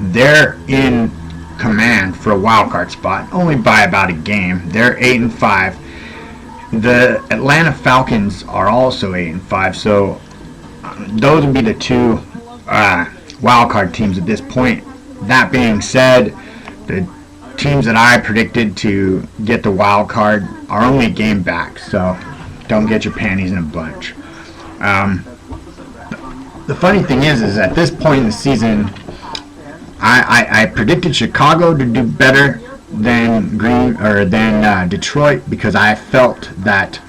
[SPEAKER 1] they're in command for a wild card spot, only by about a game. They're 8-5. The Atlanta Falcons are also 8-5, so those would be the 2 wild card teams at this point. That being said, the teams that I predicted to get the wild card are only a game back, so don't get your panties in a bunch. The funny thing is at this point in the season, I predicted Chicago to do better than Detroit, because I felt that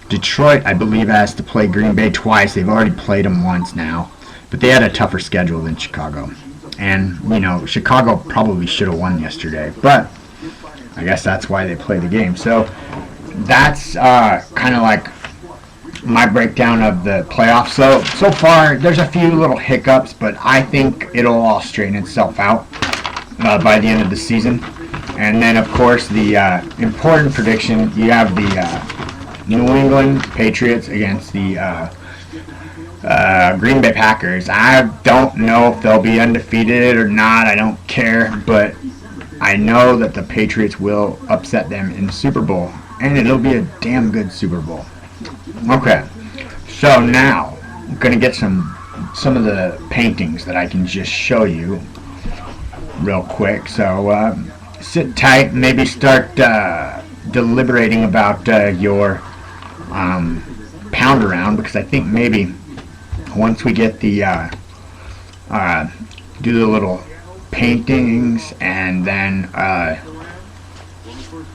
[SPEAKER 1] Detroit, I believe, has to play Green Bay twice. They've already played them once now, but they had a tougher schedule than Chicago. And, Chicago probably should have won yesterday, but I guess that's why they play the game. So that's kind of like my breakdown of the playoffs. So far, there's a few little hiccups, but I think it'll all straighten itself out by the end of the season. And then, of course, the important prediction, you have the New England Patriots against the Green Bay Packers. I don't know if they'll be undefeated or not. I don't care, but I know that the Patriots will upset them in the Super Bowl, and it'll be a damn good Super Bowl. Okay, so now I'm gonna get some of the paintings that I can just show you real quick. So sit tight, maybe start deliberating about your pound around, because I think maybe once we get the do the little paintings and then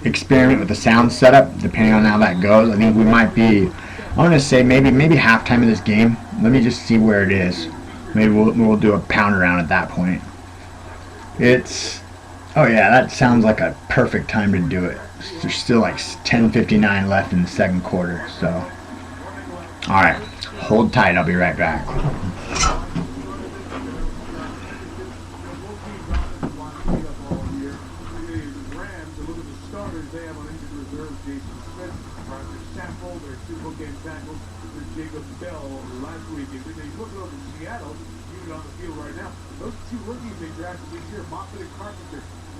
[SPEAKER 1] experiment with the sound setup, depending on how that goes, I think we might be, I want to say maybe halftime of this game. Let me just see where it is. Maybe we'll do a pound around at that point. Oh yeah, that sounds like a perfect time to do it. There's still like 10:59 left in the second quarter, so alright, hold tight, I'll be right back.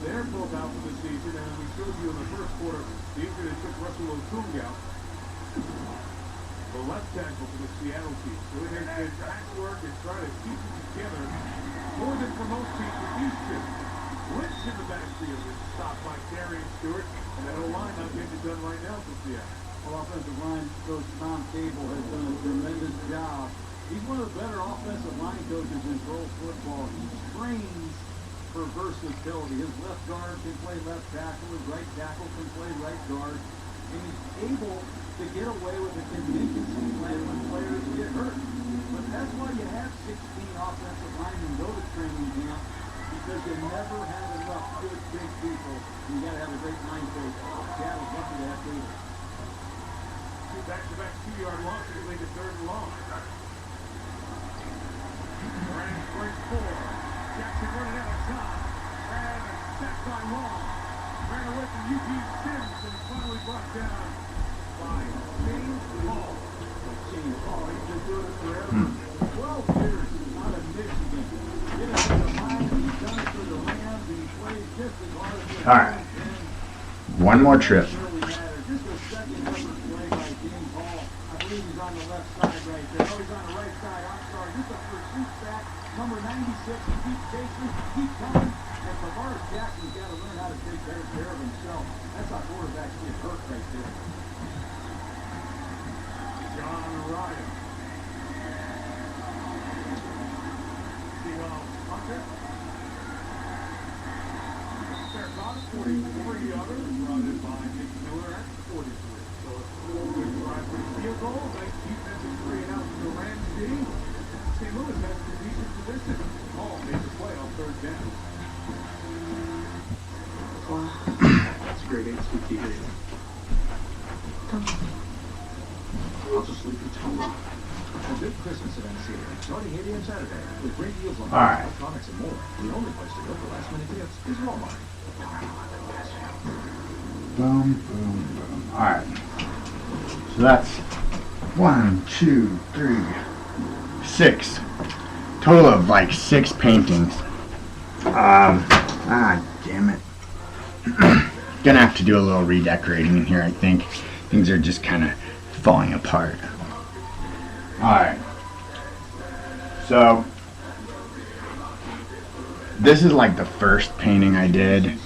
[SPEAKER 2] They're both out for the season, and we showed you in the first quarter the injury that took Russell Okung out. The left tackle for the Seattle team. So it has been patchwork and trying to keep it together more than for most teams are used to. Blitz in the backfield is stopped by Darian Stewart, and that O-line not getting it done right now for Seattle.
[SPEAKER 3] Well, offensive line coach Tom Cable has done a tremendous job. He's one of the better offensive line coaches in pro football. He trains for versatility. His left guard can play left tackle. His right tackle can play right guard. and he's able to get away with a contingency plan when players get hurt. But that's why you have 16 offensive linemen go to training camp, because you never have enough good big people. You got to have a great line coach. Seattle's lucky to have Davis.
[SPEAKER 2] Two back-to-back 2-yard losses lead to 3rd and long. Rams break 4. Jackson running out of time. And sacked by Long. Ran away from Eugene Sims and finally brought down by James Hall.
[SPEAKER 3] James Hall, he's been doing it forever. 12 years out of Michigan. Get it to the line, he's done it for the Rams, and he plays just as hard as the
[SPEAKER 1] All right. One more trip.
[SPEAKER 3] really matter. Just a second effort play by James Hall. I believe he's on the left side right there. Oh, he's on the right side. I'm sorry. Just a pursuit back. Number 96. He keeps chasing. Keep coming. And Tavares Jackson's got to learn how to take better care of himself. That's how quarterbacks get hurt right there.
[SPEAKER 2] John Ryan. Seahawks punter. Fair toss, 43 others. Brought in by Nick Miller at 43. So a good drive for the field goal. Nice defensive 3-and-out to Ramsey. St. Louis has some decent position. Hall made the play on 3rd down.
[SPEAKER 4] That's a great HTTP. I'll just leave you to alone.
[SPEAKER 5] A big Christmas event series starting 8 a.m. Saturday with great deals on
[SPEAKER 1] All right.
[SPEAKER 5] electronics and more. The only place to go for last minute gifts is Walmart.
[SPEAKER 1] Boom, boom, boom. All right. So that's 1, 2, 3, 6. Total of like 6 paintings. Damn it. Gonna have to do a little redecorating in here, I think. Things are just kind of falling apart. Alright. So, this is like the first painting I did.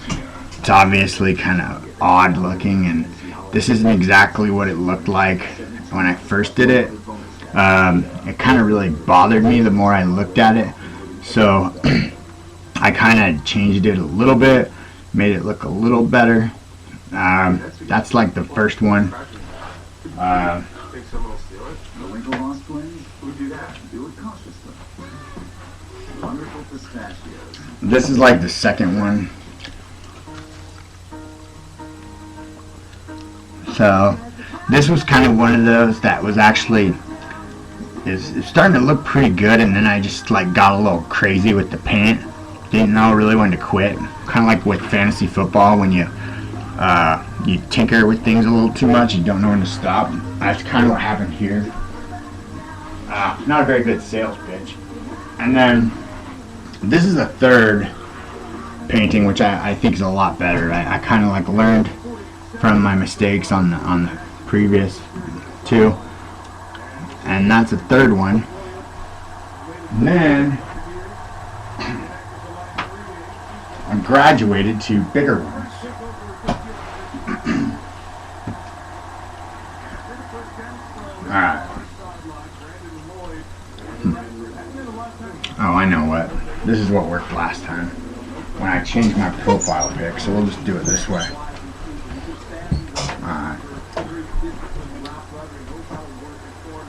[SPEAKER 1] It's obviously kind of odd looking, and this isn't exactly what it looked like when I first did it. It kind of really bothered me the more I looked at it. So, I kind of changed it a little bit, made it look a little better. That's like the first one.
[SPEAKER 4] Think someone will steal it?
[SPEAKER 5] The Winklevoss twins would do that. Do it cautiously. Wonderful pistachios.
[SPEAKER 1] This is like the second one. So this was kind of one of those that was actually is starting to look pretty good, and then I just like got a little crazy with the paint. Didn't know really when to quit. Kind of like with fantasy football, when you tinker with things a little too much, you don't know when to stop. That's kind of what happened here. Not a very good sales pitch. And then this is a third painting, which I think is a lot better. I kind of like learned from my mistakes on the previous two, and that's a third one. And then I graduated to bigger ones. Alright. Oh, I know what. This is what worked last time when I changed my profile pic, so we'll just do it this way. Alright.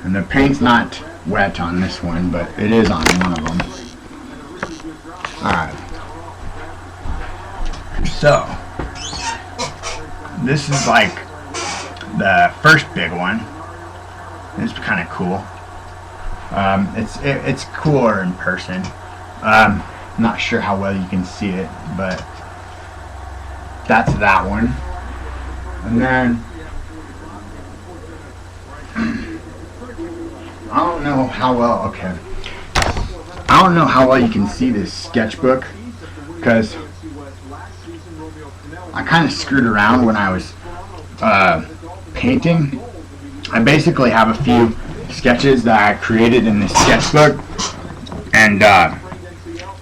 [SPEAKER 1] And the paint's not wet on this one, but it is on one of them. Alright. So, this is like the first big one. It's kind of cool. It's cooler in person. Not sure how well you can see it, but that's that one. And then I don't know how well. Okay, I don't know how well you can see this sketchbook because I kind of screwed around when I was painting. I basically have a few sketches that I created in this sketchbook, and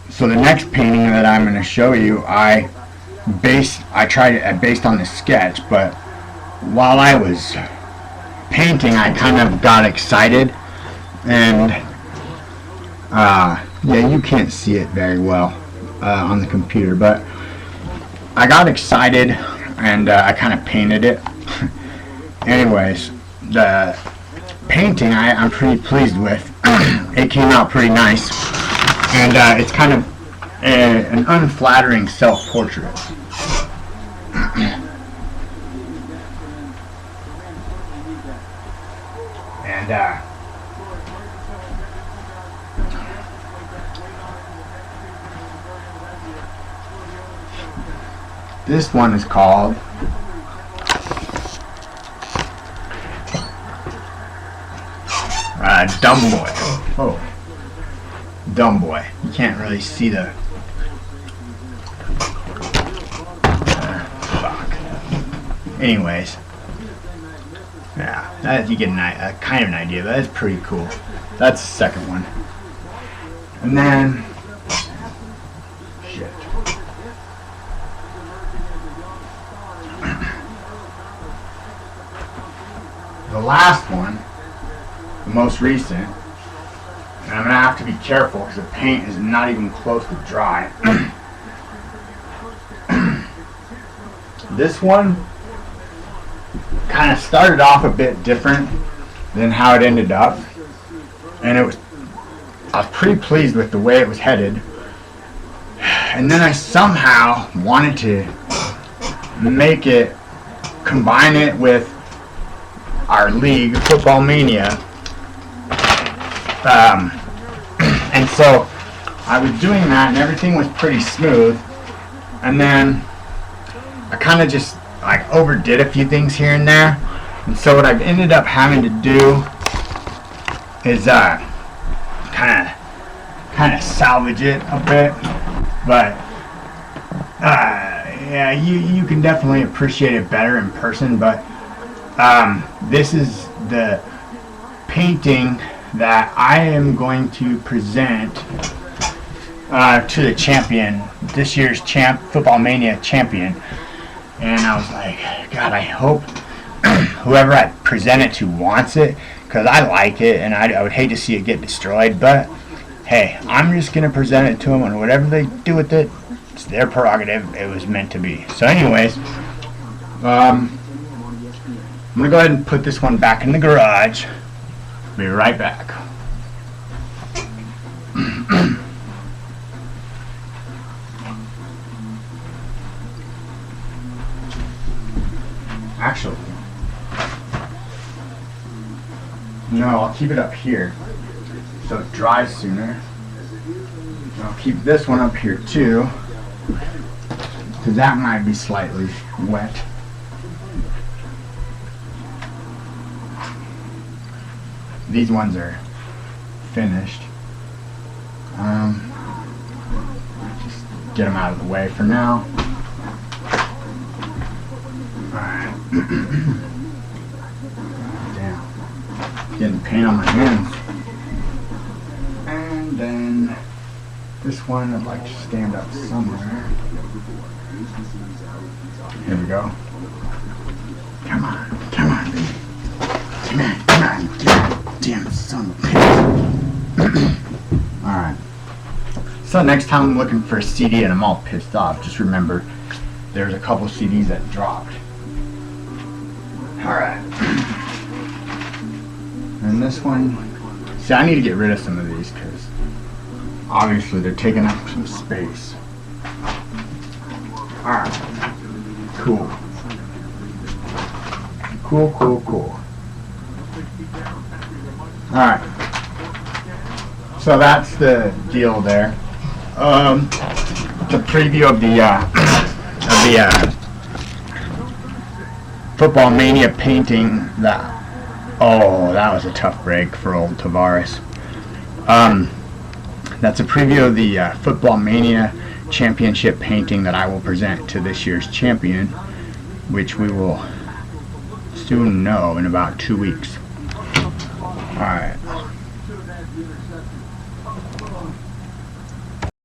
[SPEAKER 1] so the next painting that I'm going to show you, I based on the sketch, but while I was painting, I kind of got excited, and yeah, you can't see it very well on the computer, but I got excited and I kind of painted it. anyways, the painting I'm pretty pleased with. It came out pretty nice, and it's kind of an unflattering self-portrait. And this one is called Dumb Boy. Oh, Dumb Boy. You can't really see the fuck. Anyways, yeah, you get a kind of an idea. But that's pretty cool. That's the second one, and then shit. The last one, the most recent, and I'm gonna have to be careful because the paint is not even close to dry. This one kind of started off a bit different than how it ended up, and I was pretty pleased with the way it was headed. And then I somehow wanted to combine it with our league, Football Mania. And so I was doing that and everything was pretty smooth, and then I kind of just like overdid a few things here and there, and so what I've ended up having to do is kind of salvage it a bit. But yeah, you can definitely appreciate it better in person. But this is the painting that I am going to present to the champion, this year's Football Mania champion. And I was like, God, I hope whoever I present it to wants it, because I like it and I would hate to see it get destroyed. But hey, I'm just going to present it to them, and whatever they do with it, it's their prerogative. It was meant to be. So anyways, I'm going to go ahead and put this one back in the garage. Be right back. Actually, no, I'll keep it up here so it dries sooner. I'll keep this one up here too, because that might be slightly wet. These ones are finished. Just get them out of the way for now. Alright. Damn. Getting paint on my hands. And then this one I'd like to stand up somewhere. Here we go. Come on, baby. Come on, damn son of a bitch. Alright. So next time I'm looking for a CD and I'm all pissed off, just remember there's a couple CDs that dropped. Alright. And this one, see, I need to get rid of some of these because obviously they're taking up some space. Alright. Cool. Cool. Alright. So that's the deal there. It's a preview of the Football Mania painting. That was a tough break for old Tavares. That's a preview of the Football Mania championship painting that I will present to this year's champion, which we will soon know in about 2 weeks. Alright.